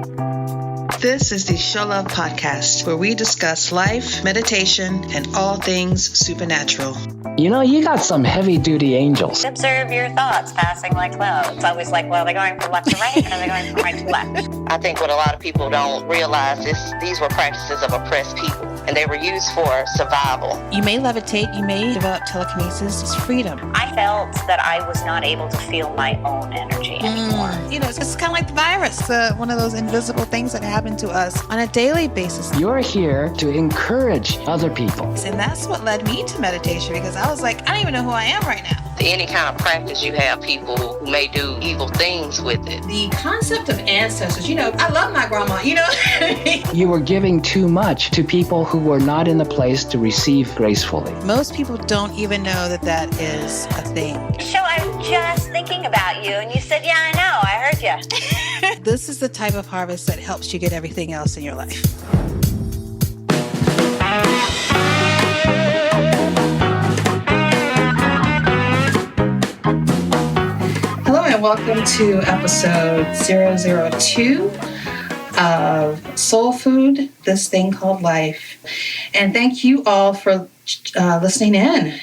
This is the SHO LOVE Podcast, where we discuss life, meditation, and all things supernatural. You know, you got some heavy-duty angels. Observe your thoughts passing like clouds. It's always like, well, are they going from left to right, or are they going from right to left? I think what a lot of people don't realize is these were practices of oppressed people, and they were used for survival. You may levitate, you may develop telekinesis. It's freedom. I felt that I was not able to feel my own energy anymore. You know, it's kind of like the virus, one of those invisible things that happen to us on a daily basis. You're here to encourage other people. And that's what led me to meditation, because I was like, I don't even know who I am right now. Any kind of practice, you have people who may do evil things with it. The concept of ancestors, you know, I love my grandma, you know. You were giving too much to people who were not in the place to receive gracefully. Most people don't even know that that is a thing. So I'm just thinking about you, and you said, yeah, I know, I heard you. This is the type of harvest that helps you get everything else in your life. Hello and welcome to episode 002 of Soul Food, This Thing Called Life. And thank you all for listening in.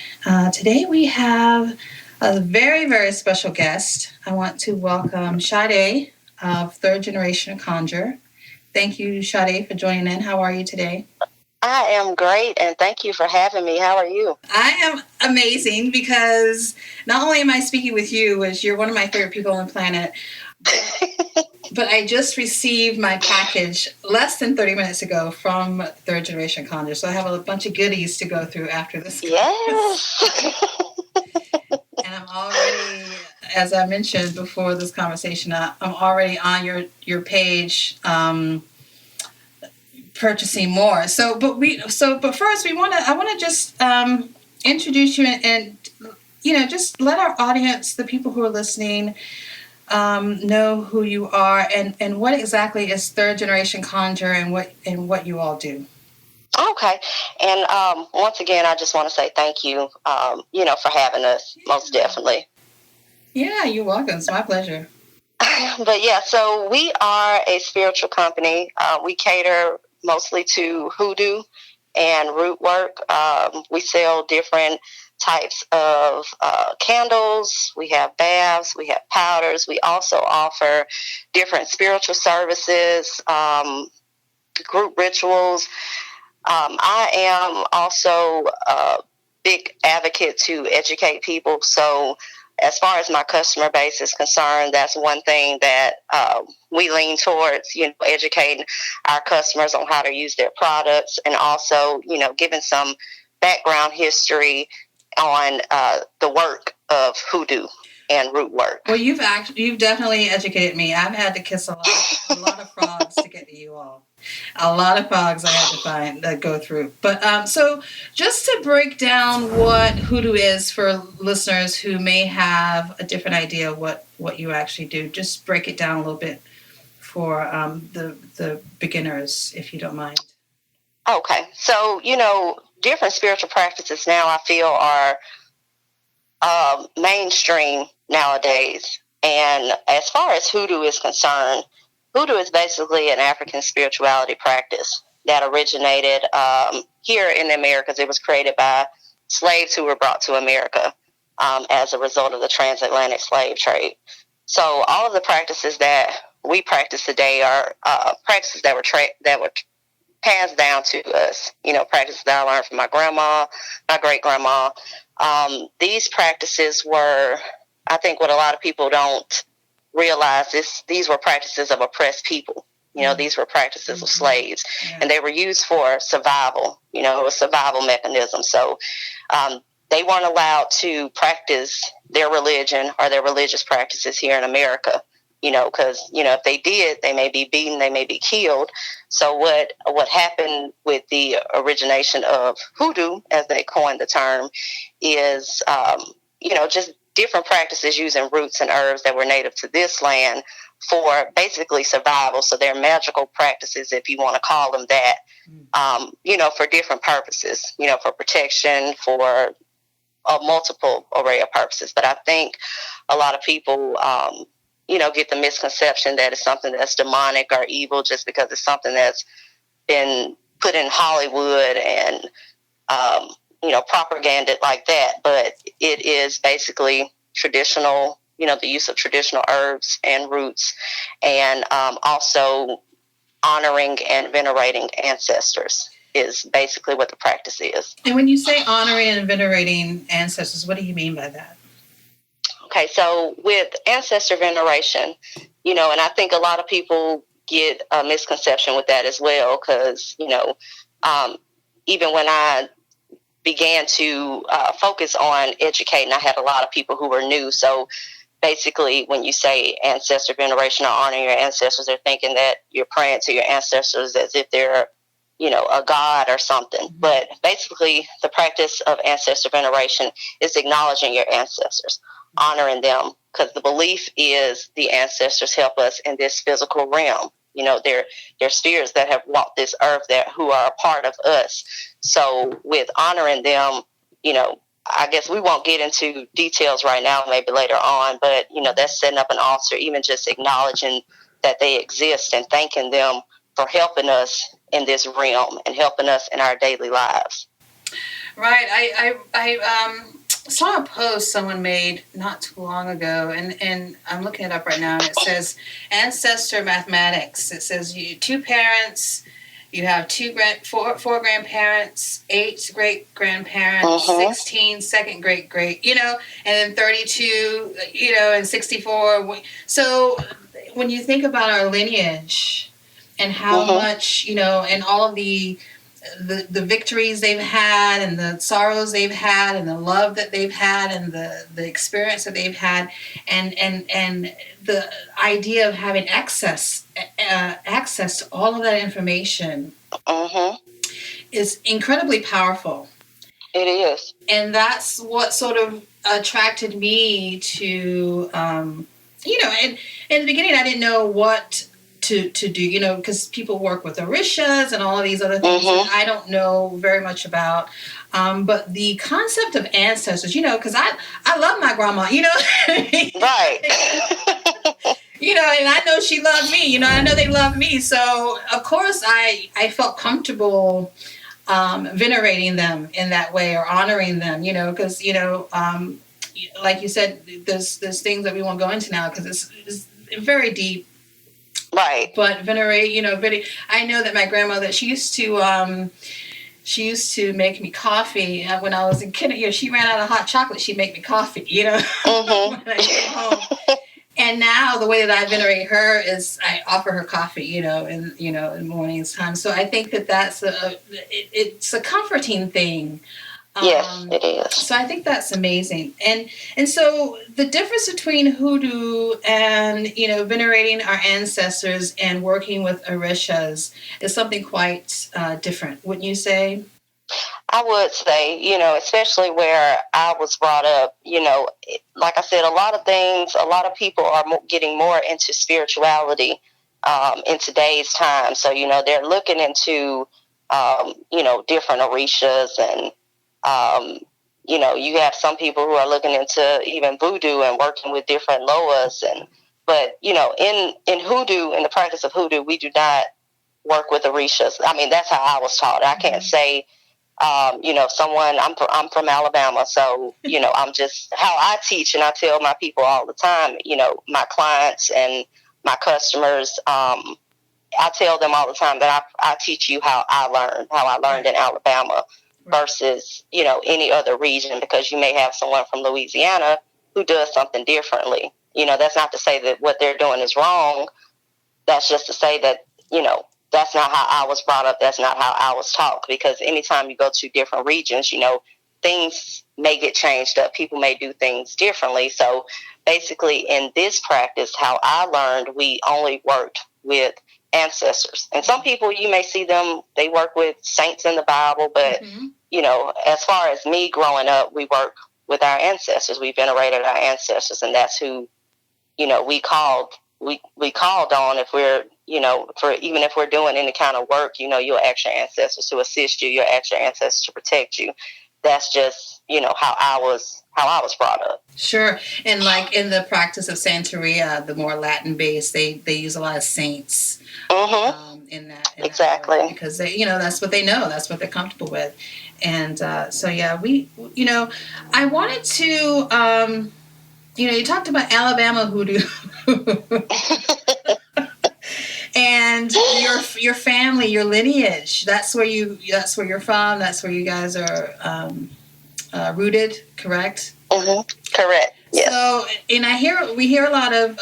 Today we have a very, very special guest. I want to welcome Sade of Third Generation Conjure. Thank you, Sade, for joining in. How are you today? I am great, and thank you for having me. How are you? I am amazing, because not only am I speaking with you, which you're one of my favorite people on the planet, but I just received my package less than 30 minutes ago from Third Generation Conjure. So I have a bunch of goodies to go through after this. Yes. And I'm already, as I mentioned before this conversation, I'm already on your page, purchasing more. But first I want to just introduce you and you know, just let our audience, the people who are listening, know who you are and what exactly is Third Generation Conjure and what you all do. Okay. And once again, I just want to say thank you, for having us, most definitely. Yeah, you're welcome. It's my pleasure. But yeah, so we are a spiritual company. We cater mostly to hoodoo and root work. We sell different types of candles. We have baths. We have powders. We also offer different spiritual services, group rituals. I am also a big advocate to educate people. So as far as my customer base is concerned, that's one thing that we lean towards, educating our customers on how to use their products, and also, giving some background history on the work of hoodoo and root work. Well, you've definitely educated me. I've had to kiss a lot of frogs to get to you all. A lot of frogs I had to find that go through. But so just to break down what hoodoo is for listeners who may have a different idea of what you actually do, just break it down a little bit for the beginners, if you don't mind. Okay. So, different spiritual practices now I feel are mainstream nowadays. And as far as hoodoo is concerned, hoodoo is basically an African spirituality practice that originated here in the Americas. It was created by slaves who were brought to America as a result of the transatlantic slave trade. So all of the practices that we practice today are practices that were passed down to us. Practices that I learned from my grandma, my great-grandma. These practices were, I think, what a lot of people don't realize is these were practices of oppressed people. These were practices of slaves, and they were used for survival, a survival mechanism. So they weren't allowed to practice their religion or their religious practices here in America, because, if they did, they may be beaten, they may be killed. So what happened with the origination of hoodoo, as they coined the term, is, just different practices using roots and herbs that were native to this land for basically survival. So they're magical practices, if you want to call them that, for different purposes, for protection, for a multiple array of purposes. But I think a lot of people, get the misconception that it's something that's demonic or evil just because it's something that's been put in Hollywood and, propaganded like that. But it is basically traditional, the use of traditional herbs and roots, and also honoring and venerating ancestors is basically what the practice is. And when you say honoring and venerating ancestors, what do you mean by that? Okay, so with ancestor veneration, and I think a lot of people get a misconception with that as well, because, even when I began to focus on educating, I had a lot of people who were new. So basically, when you say ancestor veneration or honoring your ancestors, they're thinking that you're praying to your ancestors as if they're, a god or something. Mm-hmm. But basically, the practice of ancestor veneration is acknowledging your ancestors, honoring them, because the belief is the ancestors help us in this physical realm. They're spirits that have walked this earth who are a part of us. So with honoring them, I guess we won't get into details right now, maybe later on, but, that's setting up an altar, even just acknowledging that they exist and thanking them for helping us in this realm and helping us in our daily lives. Right. I saw a post someone made not too long ago, and I'm looking it up right now, and it says ancestor mathematics. It says you 2 parents, you have 4 grandparents, 8 great grandparents, 16 second great, and then 32, and 64. So when you think about our lineage and how much, and all of the victories they've had and the sorrows they've had and the love that they've had and the experience that they've had and the idea of having access to all of that information is incredibly powerful. It is. And that's what sort of attracted me to, and in the beginning I didn't know what to do, because people work with orishas and all of these other things that I don't know very much about. But the concept of ancestors, because I love my grandma, Right. And I know she loved me, I know they love me. So, of course, I felt comfortable venerating them in that way or honoring them, because, like you said, there's things that we won't go into now because it's very deep. Right. But venerate, I know that my grandmother, she used to make me coffee when I was in kindergarten. She ran out of hot chocolate. She'd make me coffee, when I came home. And now the way that I venerate her is I offer her coffee, in mornings time. So I think that's it's a comforting thing. Yes, it is. So I think that's amazing. And so the difference between hoodoo and, venerating our ancestors and working with orishas is something quite different, wouldn't you say? I would say, especially where I was brought up, like I said, a lot of people are getting more into spirituality in today's time. So, they're looking into, different orishas and, you have some people who are looking into even voodoo and working with different loas. But in hoodoo, in the practice of hoodoo, we do not work with orishas. I mean, that's how I was taught. I can't say, I'm from Alabama. So, I'm just how I teach. And I tell my people all the time, my clients and my customers, I tell them all the time that I teach you how I learned in Alabama. Versus, any other region, because you may have someone from Louisiana who does something differently. That's not to say that what they're doing is wrong. That's just to say that, that's not how I was brought up. That's not how I was taught. Because anytime you go to different regions, things may get changed up. People may do things differently. So basically in this practice, how I learned, we only worked with ancestors. And some people, you may see them, they work with saints in the Bible, but as far as me growing up, we work with our ancestors. We venerated our ancestors, and that's who we called on if we're even if we're doing any kind of work. You'll ask your ancestors to assist you, you'll ask your ancestors to protect you. That's just how I was brought up. Sure. And like in the practice of Santeria, the more Latin based, they use a lot of saints in that Exactly. that because they, that's what they know, that's what they're comfortable with. And so yeah, we I wanted to you talked about Alabama hoodoo. And your family, your lineage, that's where you're from, that's where you guys are rooted, correct? Correct. Yes. So, and we hear a lot of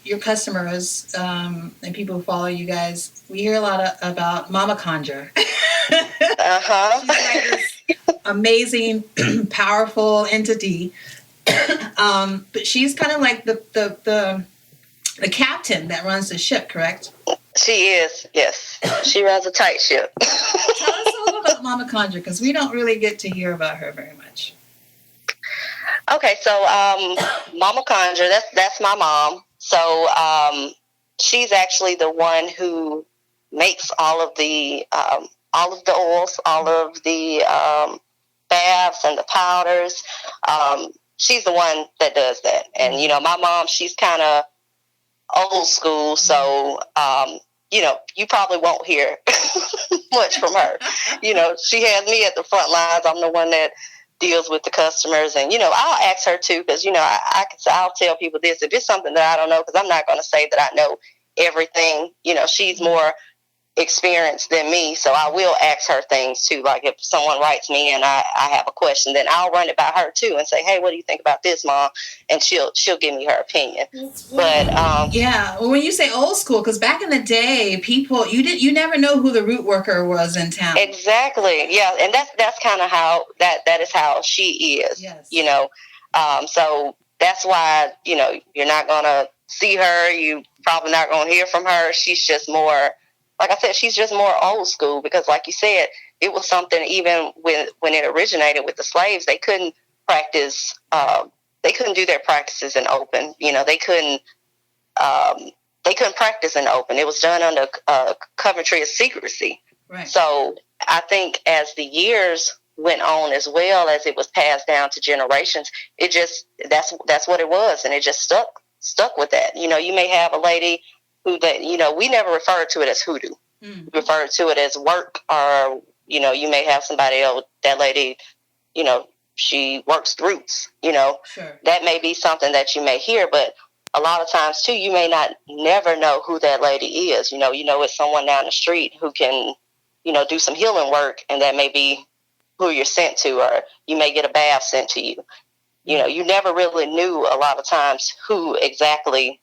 your customers and people who follow you guys. We hear a lot about Mama Conjure. She's like this amazing, powerful entity, but she's kind of like the captain that runs the ship, correct? She is, yes. She runs a tight ship. Tell us a little about Mama Conjure, because we don't really get to hear about her very much. Okay, so Mama Conjure, that's my mom. So she's actually the one who makes all of the oils, all of the baths and the powders. She's the one that does that. And my mom, she's kind of old school, so you probably won't hear much from her. She has me at the front lines. I'm the one that deals with the customers, and I'll ask her too, because I'll tell people this if it's something that I don't know, because I'm not going to say that I know everything. She's more experienced than me, so I will ask her things too. Like if someone writes me and I have a question, then I'll run it by her too and say, hey, what do you think about this, Mom? And she'll give me her opinion. But yeah, well, when you say old school, because back in the day, people you never know who the root worker was in town. Exactly. Yeah, and that's kind of how that is how she is. Yes. So that's why you're not gonna see her. You probably not gonna hear from her. She's just more. Like I said, she's just more old school, because like you said, it was something even when it originated with the slaves, they couldn't practice, they couldn't do their practices in open. They couldn't practice in open. It was done under coventry of secrecy. Right. So I think as the years went on, as well as it was passed down to generations, it just, that's what it was. And it just stuck with that. You may have a lady who we never referred to it as hoodoo. We referred to it as work, or, you may have somebody else, that lady, she works roots, Sure. That may be something that you may hear, but a lot of times too, you may never know who that lady is. It's someone down the street who can, do some healing work, and that may be who you're sent to, or you may get a bath sent to you. You never really knew a lot of times who exactly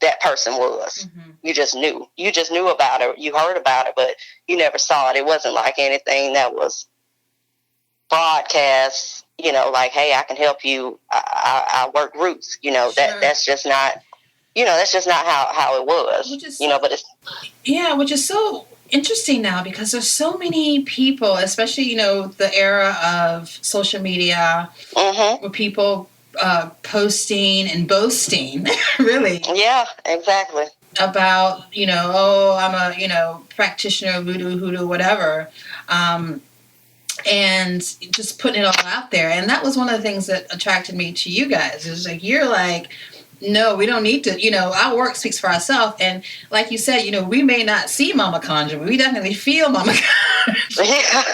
that person was. You just knew about it. You heard about it, but you never saw it. It wasn't like anything that was broadcast, like, hey, I can help you. I work roots, Sure. that's just not, that's just not how it was, but it's. Yeah, which is so interesting now, because there's so many people, especially, the era of social media, where people posting and boasting, really. Yeah, exactly. About, I'm a, practitioner of voodoo, hoodoo, whatever. And just putting it all out there. And that was one of the things that attracted me to you guys. It was like, you're like, no, we don't need to, our work speaks for ourselves. And like you said, we may not see Mama Conjure, but we definitely feel Mama Conjure. Yeah.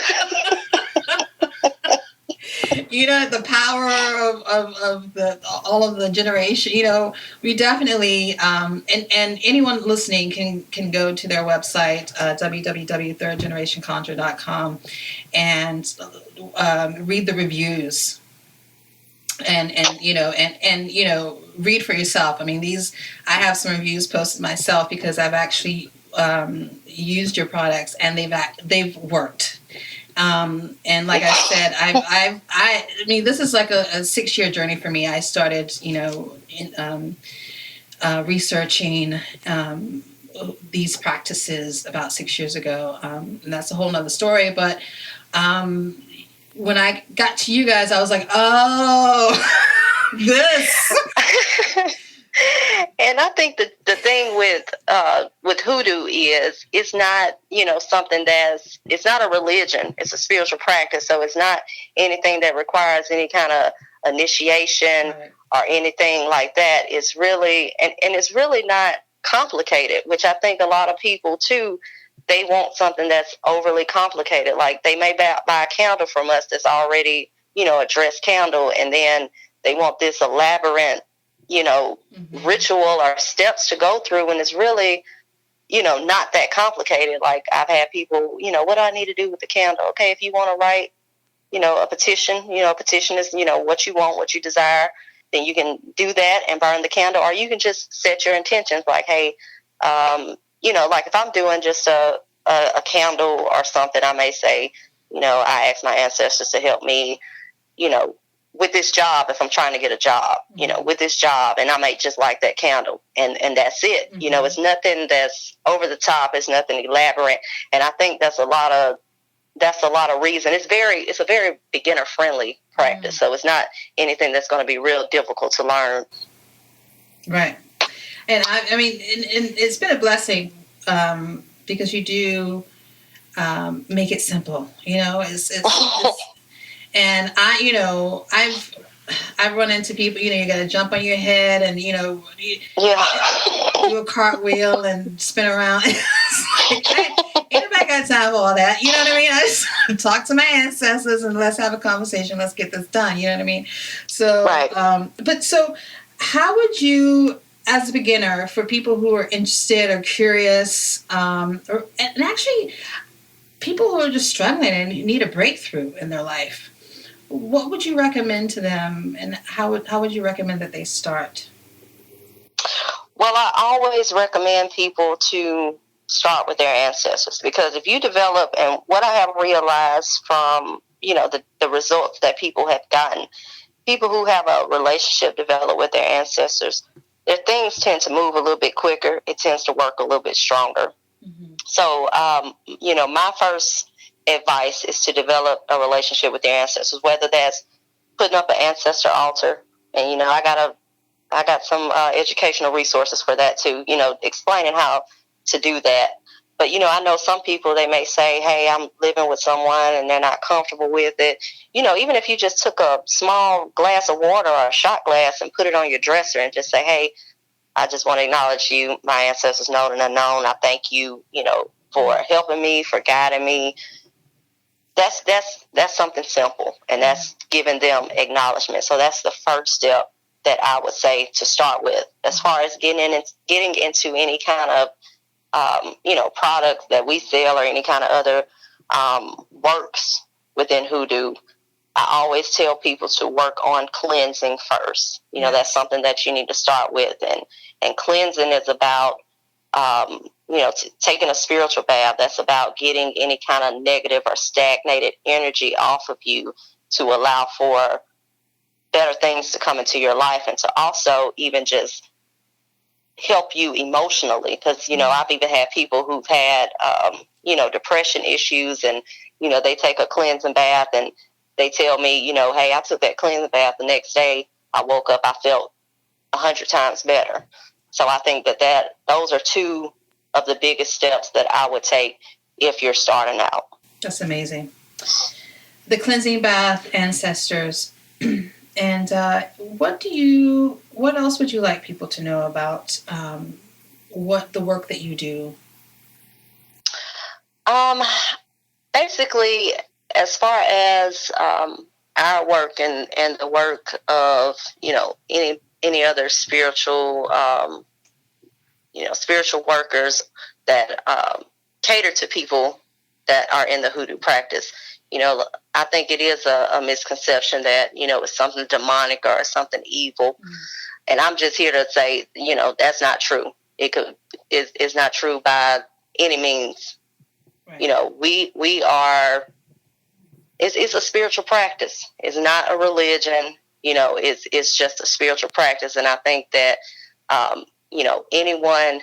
The power of all of the generation, we definitely, and anyone listening can go to their website, www.thirdgenerationconjure.com, and read the reviews and read for yourself. I mean, I have some reviews posted myself, because I've actually used your products, and they've worked. And like I said, I mean, this is like a 6-year journey for me. I started, researching these practices about 6 years ago. And that's a whole nother story. But when I got to you guys, I was like, oh, this. And I think that the thing with hoodoo is it's not, something it's not a religion. It's a spiritual practice. So it's not anything that requires any kind of initiation or anything like that. It's really, and it's really not complicated, which I think a lot of people too, they want something that's overly complicated. Like they may buy a candle from us that's already, a dressed candle, and then they want this elaborate, ritual or steps to go through, when it's really, not that complicated. Like I've had people, what do I need to do with the candle? Okay, if you want to write, a petition, a petition is, what you want, what you desire, then you can do that and burn the candle, or you can just set your intentions like, hey, like if I'm doing just a candle or something, I may say, I ask my ancestors to help me, with this job, if I'm trying to get a job, with this job, and I might just like that candle, and that's it. It's nothing that's over the top. It's nothing elaborate. And I think that's a lot of reason. It's a very beginner friendly practice. So it's not anything that's going to be real difficult to learn. Right. And I mean, and it's been a blessing, because you do, make it simple, it's and I've run into people, you got to jump on your head and, do a cartwheel and spin around. Ain't nobody got time for all that. You know what I mean? I just talk to my ancestors and let's have a conversation. Let's get this done. You know what I mean? So, but so how would you, as a beginner, for people who are interested or curious, and actually people who are just struggling and need a breakthrough in their life, what would you recommend to them, and how would you recommend that they start? Well, I always recommend people to start with their ancestors, because if you develop, and what I have realized from, the results that people have gotten, people who have a relationship developed with their ancestors, their things tend to move a little bit quicker. It tends to work a little bit stronger. Mm-hmm. So, my first advice is to develop a relationship with your ancestors, whether that's putting up an ancestor altar, and I got some educational resources for that too, explaining how to do that. But I know some people, they may say, hey, I'm living with someone and they're not comfortable with it. Even if you just took a small glass of water or a shot glass and put it on your dresser and just say, hey, I just want to acknowledge you, my ancestors known and unknown. I thank you, for helping me, for guiding me. That's something simple, and that's giving them acknowledgement. So that's the first step that I would say to start with. As far as getting into any kind of products that we sell or any kind of other works within Hoodoo, I always tell people to work on cleansing first. That's something that you need to start with, and cleansing is about taking a spiritual bath. That's about getting any kind of negative or stagnated energy off of you to allow for better things to come into your life, and to also even just help you emotionally. Because, I've even had people who've had, depression issues, and, they take a cleansing bath and they tell me, hey, I took that cleansing bath, the next day I woke up, I felt 100 times better. So I think that those are two of the biggest steps that I would take if you're starting out. That's amazing. The cleansing bath, ancestors. And what else would you like people to know about what the work that you do? Basically, as far as our work and the work of any other spiritual spiritual workers that cater to people that are in the Hoodoo practice. I think it is a misconception that, it's something demonic or something evil. Mm-hmm. And I'm just here to say, that's not true. It's not true by any means. Right. We are, it's a spiritual practice. It's not a religion. It's just a spiritual practice. And I think that, anyone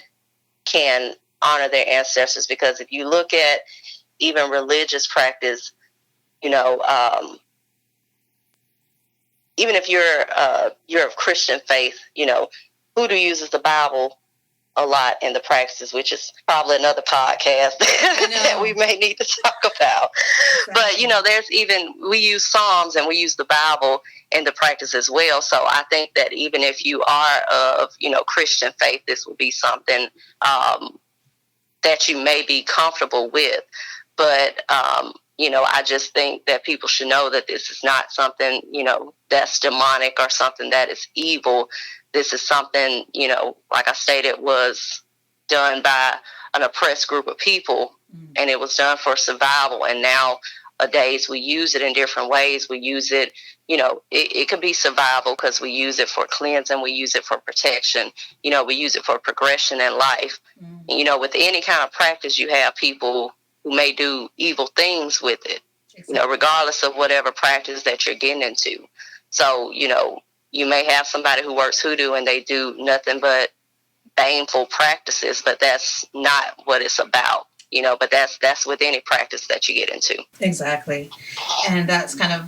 can honor their ancestors, because if you look at even religious practice, even if you're of Christian faith, Hoodoo uses the Bible a lot in the practices, which is probably another podcast that we may need to talk about. Exactly. But, we use Psalms and we use the Bible in the practice as well. So I think that even if you are of, Christian faith, this will be something that you may be comfortable with. But, I just think that people should know that this is not something, that's demonic or something that is evil. This is something, like I stated, was done by an oppressed group of people, and it was done for survival. And nowadays we use it in different ways. We use it, it could be survival because we use it for cleansing. We use it for protection. We use it for progression in life. With any kind of practice, you have people who may do evil things with it, regardless of whatever practice that you're getting into. So, you may have somebody who works hoodoo and they do nothing but baneful practices, but that's not what it's about, but that's with any practice that you get into. Exactly. And that's kind of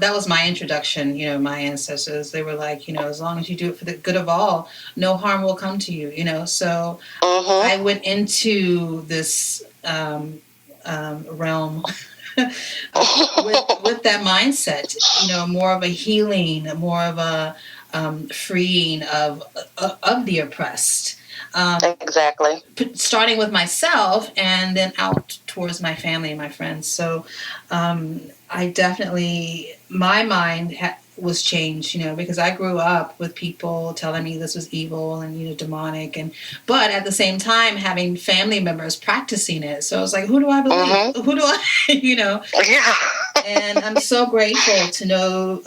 that was my introduction. My ancestors, they were like, as long as you do it for the good of all, no harm will come to you, so I went into this realm with that mindset, more of a healing, more of a freeing of the oppressed. Exactly. Starting with myself and then out towards my family and my friends. So I definitely, my mind was changed, because I grew up with people telling me this was evil and, demonic. But at the same time, having family members practicing it. So I was like, who do I believe? Who do I, Yeah. And I'm so grateful to know,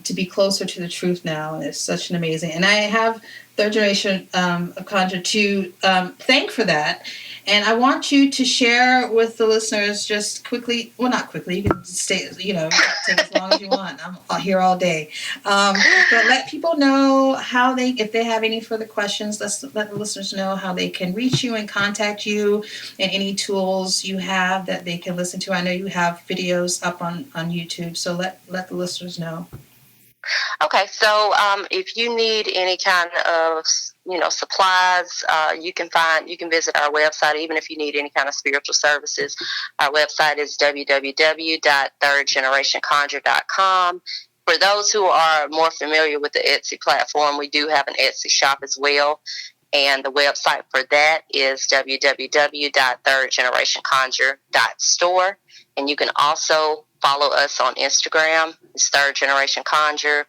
to be closer to the truth now. And it's such an amazing, and I have third generation of conjure to thank for that. And I want you to share with the listeners just quickly, well, not quickly, you can stay, take as long as you want. I'm here all day. But let people know how if they have any further questions, let the listeners know how they can reach you and contact you, and any tools you have that they can listen to. I know you have videos up on YouTube, so let the listeners know. Okay, so if you need any kind of supplies, you can visit our website. Even if you need any kind of spiritual services, our website is www.thirdgenerationconjure.com. For those who are more familiar with the Etsy platform, we do have an Etsy shop as well, and the website for that is www.thirdgenerationconjure.store. And you can also follow us on Instagram. It's Third Generation Conjure,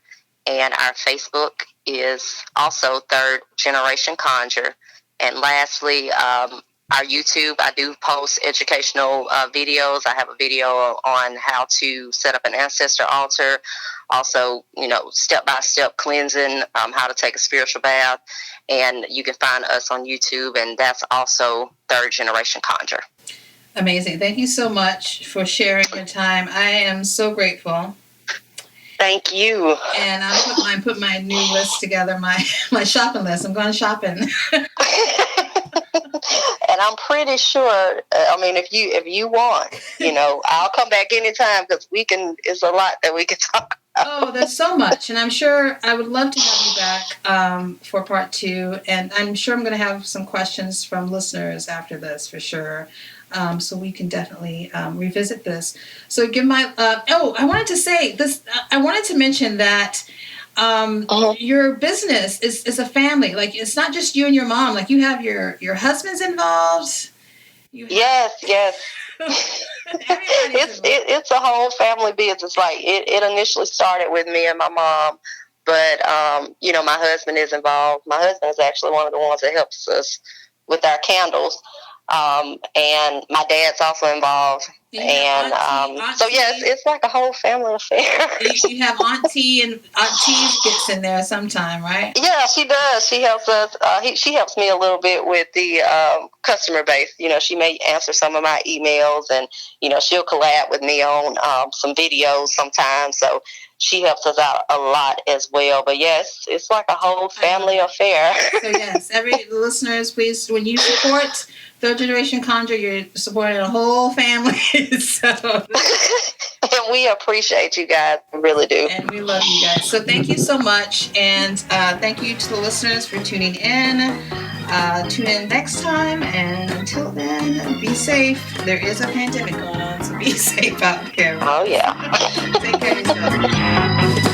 and our Facebook is also Third Generation Conjure. And lastly, our YouTube, I do post educational videos. I have a video on how to set up an ancestor altar, also, step-by-step cleansing, how to take a spiritual bath. And you can find us on YouTube, and that's also Third Generation Conjure. Amazing. Thank you so much for sharing your time. I am so grateful. Thank you. And I'm putting my new list together, my shopping list. I'm going shopping. And I'm pretty sure, if you want, I'll come back anytime, because it's a lot that we can talk about. Oh, there's so much. And I'm sure I would love to have you back for part 2. And I'm sure I'm going to have some questions from listeners after this for sure. So we can definitely revisit this. So give my, I wanted to say this, I wanted to mention that your business is a family. Like, it's not just you and your mom. Like, you have your husband's involved. Yes. It's a whole family business. Like, it initially started with me and my mom, but my husband is involved. My husband is actually one of the ones that helps us with our candles. And my dad's also involved. And so yes, it's like a whole family affair. You have Auntie, and Auntie gets in there sometime, right? Yeah, she does. She helps us. She helps me a little bit with the customer base. She may answer some of my emails, and she'll collab with me on some videos sometimes. So she helps us out a lot as well. But yes, it's like a whole family affair. So yes, listeners, please, when you support Third Generation Conjure, you're supporting a whole family. So And we appreciate you guys. We really do. And we love you guys. So thank you so much. And thank you to the listeners for tuning in. Tune in next time. And until then, be safe. There is a pandemic going on, so be safe out there. Oh, yeah. Take care of yourself.